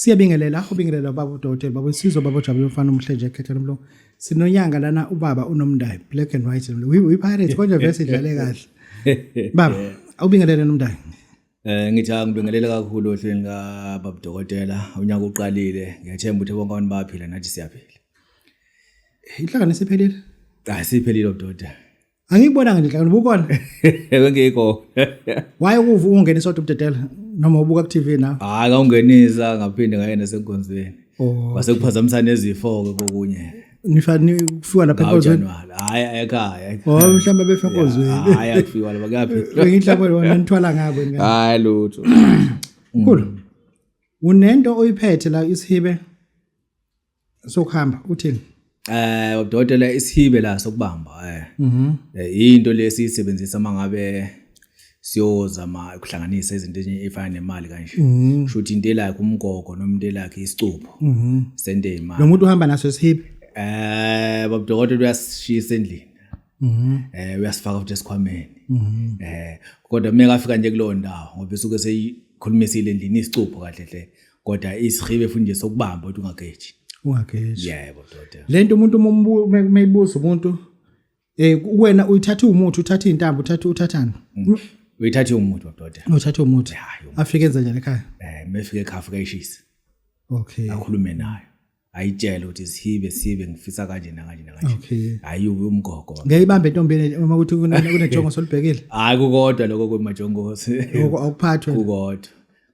Siyabingelela baba uDokotela baba Sizwe baba Jabu mfana umhlenje ekhethela umlo. Sinonyanga lana ubaba uNomdayi black and white. We pirates konje vese idlale kahle. Baba, awubingelele uNomdayi. Ngithi angibingelela kakhulu ohlweni ka baba uDokotela. Unyaka uqalile. Ngiyathemba ukuthi bonke abantu bayaphila nathi siyaphila. Inhlangano siphelile? Siphelile uDokotela. Angikubonanga nje inhlangano ubukona. Ngeke Why ukuva ungena sodwa uDokotela noma ubuka ku TV nawe? Hayi awungenisa ngaphinde ngayena senkonzweni. Base kuphazamisa nezifo ke kokunye. Nifani kufika lapha enkonzweni? Hayi ekhaya. Mhlawumbe befa enkonzweni. Hayi akufika lapha kuyaphila. Ngihlabo wona nithwala ngabo ngani? Hayi lutho. Khulu. Unento oyiphethe la isihibe sokuhamba uthini? Udokotela isihibe la sokubamba into lesisebenzisa mangabe siyozama ukuhlanganisa izinto ezifana nemali kanje. Shuthi into elakhe umgogo noma into elakhe isicupho. Sende imali. Lo muntu uhamba naso isihibe? Udokotela uyasishisa endlini. Uyasifaka futhi esikhwameni. Kodwa mina ngafika nje kulo ndawo ngoba isuke seyikhulumisile endlini isicupho kahle hle. Kodwa isihibe futhi nje sokubamba ukuthi ungageji. Ungageji. Yebo Dr. Lento umuntu mayibuza umuntu wena uyithatha umuthi uthatha intambo uthathana. Uyithatha umuthi Dr. Uthatha umuthi. Afike enza njani ekhaya? Mefike ekhaya fika ishisa. Okay. Akhulume nayo. Ayitshela ukuthi sihibe ngifisa kanje nakanje nakanje. Okay. Ayuwe umgogo. Ngeke ibambe entombeni uma ukuthi kunejongo solibhekile. Hayi kukodwa lokho kwemajongosi. Awuphathwe. Kukodwa.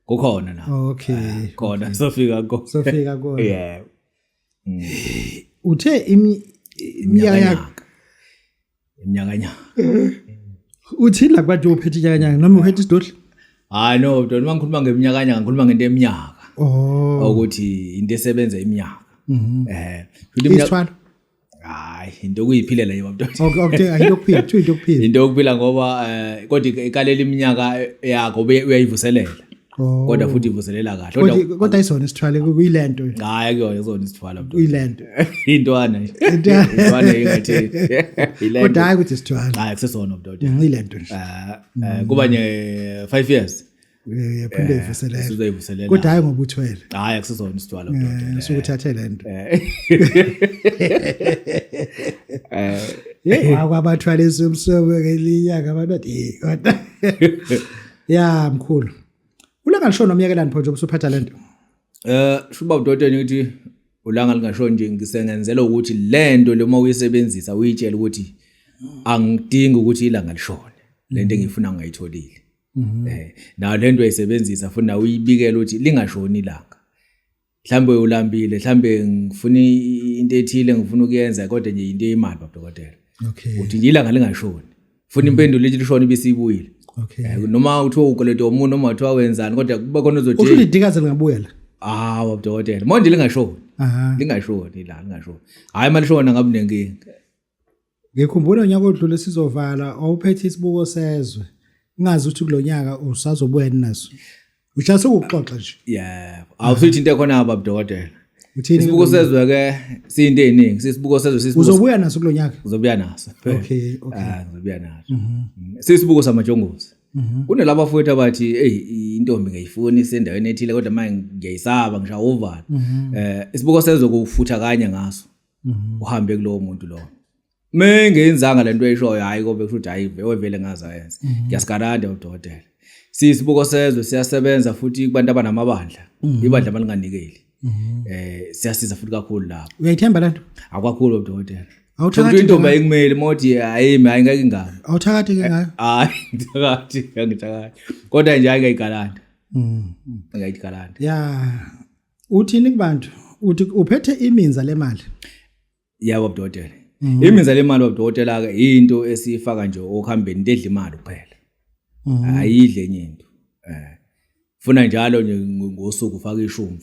Kukhona na. Okay. Khona sofika kona. Yeah. Uthe iminyaka uthini la kwathi uphethe inyakanyaka noma uphethe isidodla? Hayi no Dr. Uma ngikhuluma ngeminyakanyaka ngikhuluma ngento eminyaka. Ukuthi into esebenza iminyaka. Isithwala. Hayi into okuyiphilela yebo Dr. Okay, into yokuphila, into yokuphila. Into yokuphila ngoba kodwa ikalela iminyaka yakho uyayivuselela. Kodwa futhi ivuselela kahle. Kodwa isona isithwala kuyilento. Hayi kuyona isona isithwala Dr. Kuyilento. Intwana nje. Intwana ingathi. Kodwa hayi ukuthi isithwala. Hayi kusesona Dr. Kuyilento nje. Kuba nje 5 years. Yaphinde ivuselela. Sizoyivuselela. Kodwa hayi ngoba uthwele. Hayi akusesona isithwala Dr. Sukuthathe lento. Akwabathwalisa umsobo ngelinyaka abantu kodwa. Ya mkhulu. Ulanga lishona umyekelani pho nje usuphatha lento? Shuba udokotela ukuthi ulanga lingashona nje ngisengenzela ukuthi lento loma uyisebenzisa uyitshela ukuthi angidingi ukuthi ilanga lishone. Lento engifuna ngayitholile. Na lento uyisebenzisa funa uyibikela ukuthi lingashoni ilanga. Mhlambe ulambile, mhlambe ngifuna into ethile ngifuna ukuyenza kodwa nje into eyimali babudokotela. Okay. Uthi nje ilanga lingashoni. Funa impendulo ethi lishona ibisibuyile. Okay. Noma uthiwa ukoleta umuntu noma uthiwa wenzani kodwa kuba khona uzothi uthi lidikaze lingabuyela. Babudokotela. Manje lingashoni. Lingashoni la lingashoni. Hayi malishona ngabe nenkinga. Ngikhumbula unyaka odlule sizovala awuphethe isibuko sezwe. Ngazi ukuthi kulonyaka usazobuya naso. Ushasa ukuxoxa nje. Yeah. Awusithi into ekhona babudokotela. Uthini? Isibuko sezwe ke siyinto eziningi. Sisibuko sezwe sisibuko. Uzobuya naso kulonyaka? Uzobuya naso. Okay. Uzobuya naso. Sisibuko samajongozi. Kunelabo bafowethu abathi intombi ngiyifuna isendaweni ethile kodwa manje ngiyayisaba ngisha uvala. Isibuko sezwe kufutha kanye ngaso. Uhambe kulowo muntu lo. Mengenzanga lento eyishoyo hayi kobe kusho hayi wevele ngazayenza. Ngiyasikaranda udokotela. Sisibuko sezwe siyasebenza futhi kubantu abanamabandla. Ibandla malinganikeli. Siyasiza futhi kakhulu lapho. Uyayithemba lento? Akwakhulu udokotela. Awuthakathi intombi ayingimeli modi hayi ngeke ngingami. Awuthakathi ke ngayo? Hayi ngithakathi. Kodwa nje ayikayigalanda. Ngayigalanda. Ya. Uthini kubantu? Uthi uphethe iminza lemali. Yebo udokotela. Iminza lemali udokotela ke into esifaka nje okuhambeni ndedla imali kuphela. Ayidle enye into. Funa njalo nje ngosuku ufaka ishumi.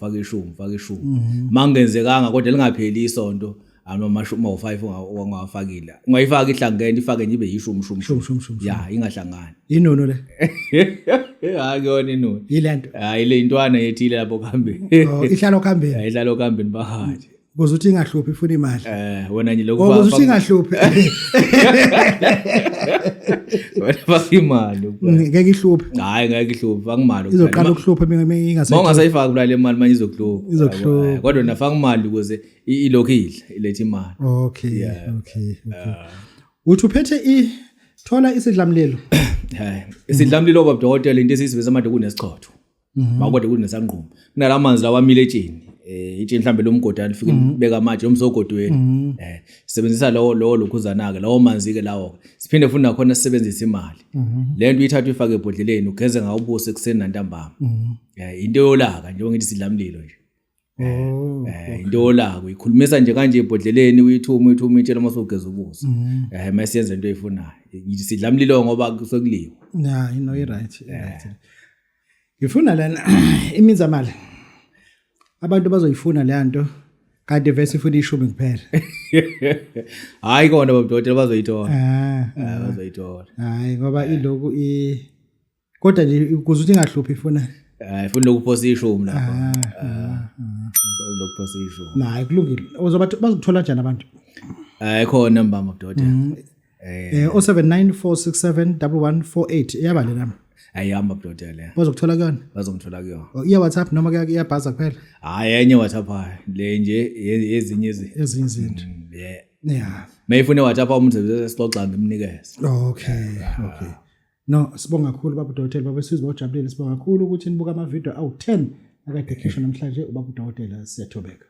Mangenzekanga kodwa lingapheli isonto amashumi awu5 ongawafakile. Ungayifaka ihlangene ifake nje ibe yishumi. Ya ingahlangani. Inono le. Hayi yona inono. Yilento. Hayi le intwana yethile lapho kuhambeni. Ihlalo kuhambeni. Ihlalo kuhambeni bahati. ukuze uthi ingahluphi ifuna imali wena nje ukuze uthi ingahluphi wena faka imali ngeke ihluphe hayi ngeke ihluphe faka imali izoqala ukuhlupha mina ingase ungasayifaki kula le mali manje izokuhlupha kodwa nafaka imali ukuze ilokhu ilethe imali okay uthi uphethe thola isidlamlilo hayi isidlamlilo baba dokotela into esisibese amade kunesichotho makodwa kunesanquma kunalamanzi lawa amile etsheni itsheni mhlambe lomgodana lifike libeka amatshe umsogodweni sisebenzisa lawo lokhuzana ke lawo manzi ke lawo siphinde futhi nakhona sisebenzisa imali lento uyithatha uyifake ebhodleleni ugeze ngawo ubuso ekuseni nantambama into yolaka nje ngithi sidlamlilo nje into yolaka uyikhulumisa nje kanje ebhodleleni uyithuma itshela masogeza ubuso masiyenza into oyifunayo ngithi sidlamlilo ngoba kusekuliwa you know you right ngifuna lana imizamali abantu bazoyifuna le nto kanti vese ifuna ishumi kuphela hayi kona babudokotela bazoyithola bazoyithola hayi ngoba iloku kodwa nje ukuze uthi ingahluphi ifuna ifuna lokuphosa ishumi lapha lokuphosa ishumi hayi kulungile uzobathi bazothola njani abantu khona mbamba babudokotela 0794671148 iyaba le namba ayihamba babudokotela bazokuthola kuyona bazongithola kuyona iya WhatsApp noma iyabhaza kuphela hayi enye WhatsApp hayi le nje ezinye izinto mayifune WhatsApp umuntu sixoxa ngimnikeze okay no sibonga kakhulu baba udokotela baba sizwe ojabulile sibonga kakhulu ukuthi nibuka ama video awu 10 akade khishwa namhlanje ubaba udokotela siyathobeka